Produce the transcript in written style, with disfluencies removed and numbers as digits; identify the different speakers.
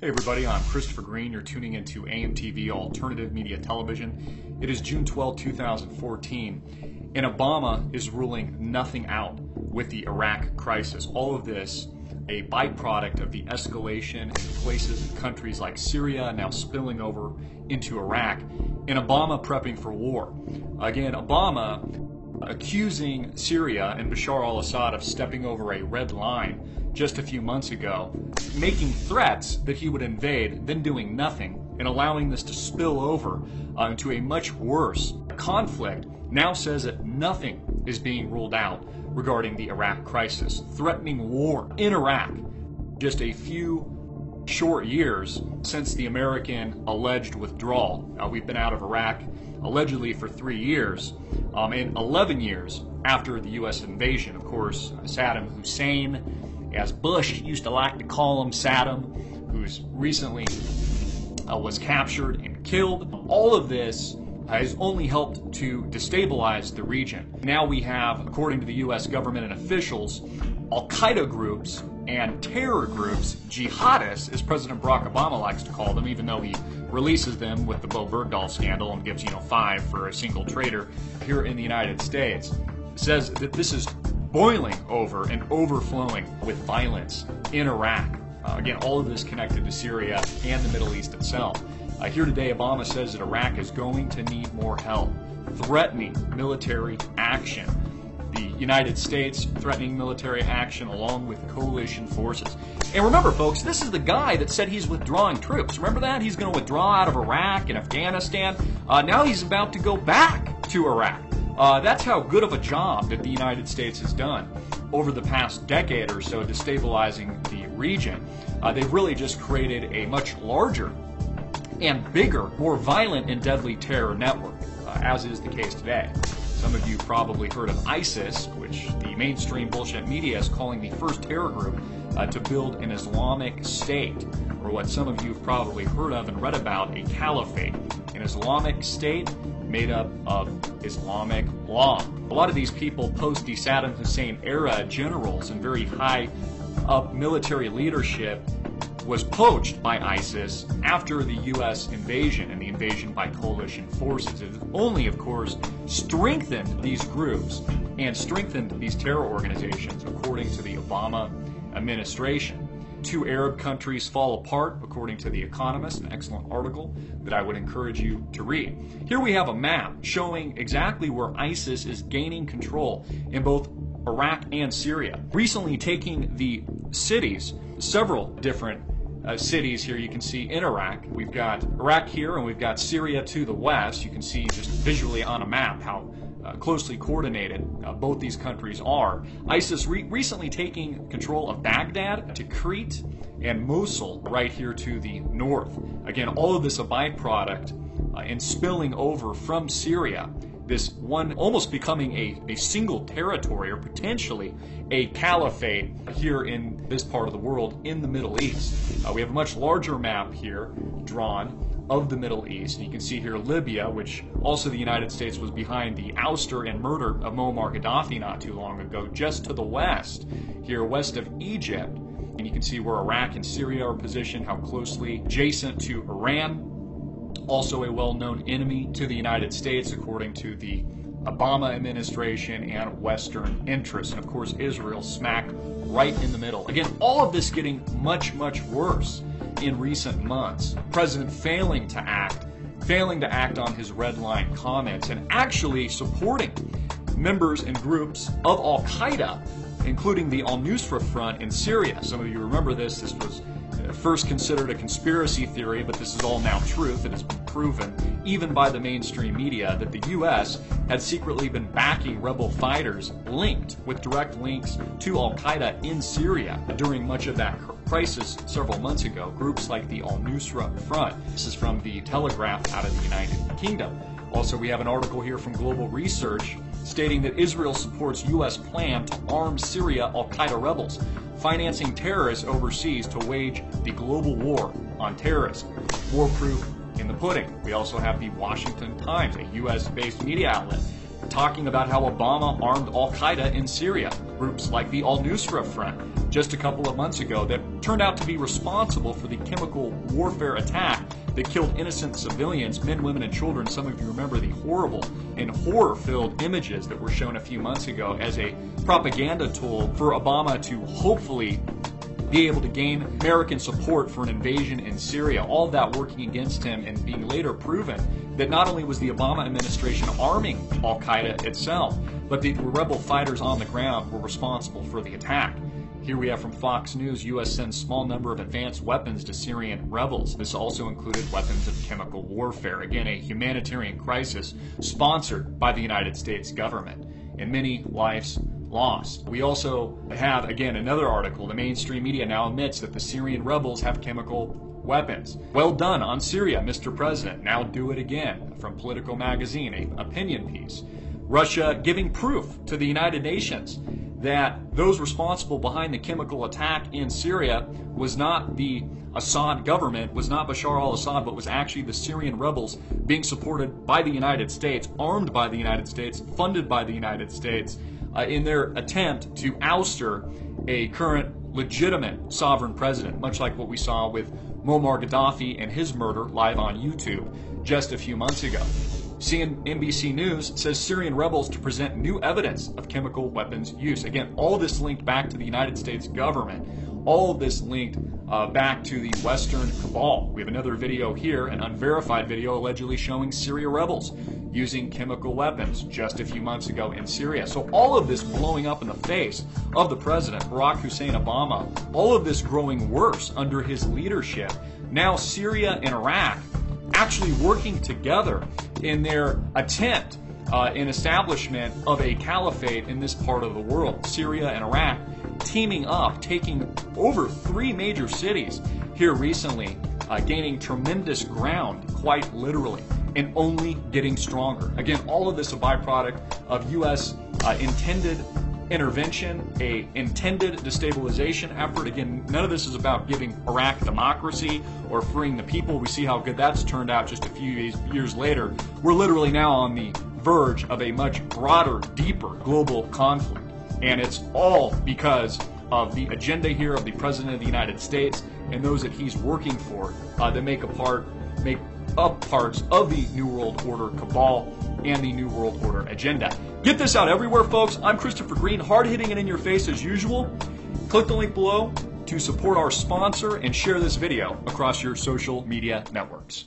Speaker 1: Hey everybody, I'm Christopher Green. You're tuning into AMTV Alternative Media Television. It is June 12, 2014, and Obama is ruling nothing out with the Iraq crisis. All of this a byproduct of the escalation in places and countries like Syria, now spilling over into Iraq, and Obama prepping for war. Again, Obama accusing Syria and Bashar al-Assad of stepping over a red line just a few months ago, making threats that he would invade, then doing nothing, and allowing this to spill over into a much worse conflict, now says that nothing is being ruled out regarding the Iraq crisis, threatening war in Iraq just a few short years since the American alleged withdrawal. We've been out of Iraq allegedly for 3 years, and 11 years after the U.S. invasion. Of course, Saddam Hussein, as Bush used to like to call him, Saddam, who's recently was captured and killed. All of this has only helped to destabilize the region. Now we have, according to the U.S. government and officials, Al-Qaeda groups and terror groups, jihadists, as President Barack Obama likes to call them, even though he releases them with the Bo Bergdahl scandal and gives, 5 for a single traitor here in the United States, says that this is boiling over and overflowing with violence in Iraq. Again, all of this connected to Syria and the Middle East itself. Here today, Obama says that Iraq is going to need more help, threatening military action. The United States threatening military action along with coalition forces. And remember, folks, this is the guy that said he's withdrawing troops. Remember that? He's going to withdraw out of Iraq and Afghanistan. Now he's about to go back to Iraq. That's how good of a job that the United States has done over the past decade or so destabilizing the region. They've really just created a much larger and bigger, more violent and deadly terror network, as is the case today. Some of you probably heard of ISIS, which the mainstream bullshit media is calling the first terror group to build an Islamic state, or what some of you have probably heard of and read about, a caliphate, an Islamic state made up of Islamic law. A lot of these people post the Saddam Hussein era generals and very high up military leadership was poached by ISIS after the U.S. invasion and the invasion by coalition forces. It has only, of course, strengthened these groups and strengthened these terror organizations, according to the Obama administration. 2 Arab countries fall apart, according to The Economist, an excellent article that I would encourage you to read. Here we have a map showing exactly where ISIS is gaining control in both Iraq and Syria, recently taking the cities, several different cities here you can see in Iraq. We've got Iraq here and we've got Syria to the west. You can see just visually on a map how closely coordinated both these countries are. ISIS recently taking control of Baghdad, Tikrit, and Mosul right here to the north. Again, all of this a byproduct and spilling over from Syria. This one almost becoming a single territory, or potentially a caliphate here in this part of the world in the Middle East. We have a much larger map here drawn of the Middle East. You can see here Libya, which also the United States was behind the ouster and murder of Muammar Gaddafi not too long ago, just to the west, here west of Egypt. And you can see where Iraq and Syria are positioned, how closely adjacent to Iran, also a well-known enemy to the United States, according to the Obama administration and Western interests. And of course, Israel smack right in the middle. Again, all of this getting much, much worse in recent months. President failing to act on his red line comments, and actually supporting members and groups of Al-Qaeda, including the Al-Nusra Front in Syria. Some of you remember this. This was first considered a conspiracy theory, but this is all now truth. It has been proven, even by the mainstream media, that the U.S. had secretly been backing rebel fighters linked with direct links to Al-Qaeda in Syria during much of that crisis several months ago. Groups like the Al-Nusra Front. This is from the Telegraph out of the United Kingdom. Also, we have an article here from Global Research stating that Israel supports U.S. plan to arm Syria Al-Qaeda rebels, financing terrorists overseas to wage the global war on terrorism. War proof in the pudding. We also have the Washington Times, a U.S.-based media outlet, talking about how Obama armed al-Qaeda in Syria, groups like the al-Nusra Front, just a couple of months ago, that turned out to be responsible for the chemical warfare attack that killed innocent civilians, men, women, and children. Some of you remember the horrible and horror-filled images that were shown a few months ago as a propaganda tool for Obama to hopefully be able to gain American support for an invasion in Syria. All of that working against him and being later proven that not only was the Obama administration arming al-Qaeda itself, but the rebel fighters on the ground were responsible for the attack. Here we have from Fox News, U.S. sends small number of advanced weapons to Syrian rebels. This also included weapons of chemical warfare. Again, a humanitarian crisis sponsored by the United States government, and many lives lost. We also have, again, another article. The mainstream media now admits that the Syrian rebels have chemical weapons. Well done on Syria, Mr. President. Now do it again. From Politico magazine, an opinion piece. Russia giving proof to the United Nations that those responsible behind the chemical attack in Syria was not the Assad government, was not Bashar al-Assad, but was actually the Syrian rebels being supported by the United States, armed by the United States, funded by the United States, in their attempt to ouster a current legitimate sovereign president, much like what we saw with Muammar Gaddafi and his murder live on YouTube just a few months ago. NBC News says Syrian rebels to present new evidence of chemical weapons use. Again, all this linked back to the United States government. All of this linked back to the Western cabal. We have another video here, an unverified video allegedly showing Syria rebels using chemical weapons just a few months ago in Syria. So all of this blowing up in the face of the president, Barack Hussein Obama, all of this growing worse under his leadership. Now Syria and Iraq actually working together in their attempt in establishment of a caliphate in this part of the world. Syria and Iraq teaming up, taking over 3 major cities here recently, gaining tremendous ground, quite literally, and only getting stronger. Again, all of this a byproduct of U.S. Intended intervention, a intended destabilization effort. Again, none of this is about giving Iraq democracy or freeing the people. We see how good that's turned out just a few years later. We're literally now on the verge of a much broader, deeper global conflict. And it's all because of the agenda here of the President of the United States and those that he's working for that make up parts of the New World Order cabal and the New World Order agenda. Get this out everywhere, folks. I'm Christopher Green, hard-hitting and in your face as usual. Click the link below to support our sponsor and share this video across your social media networks.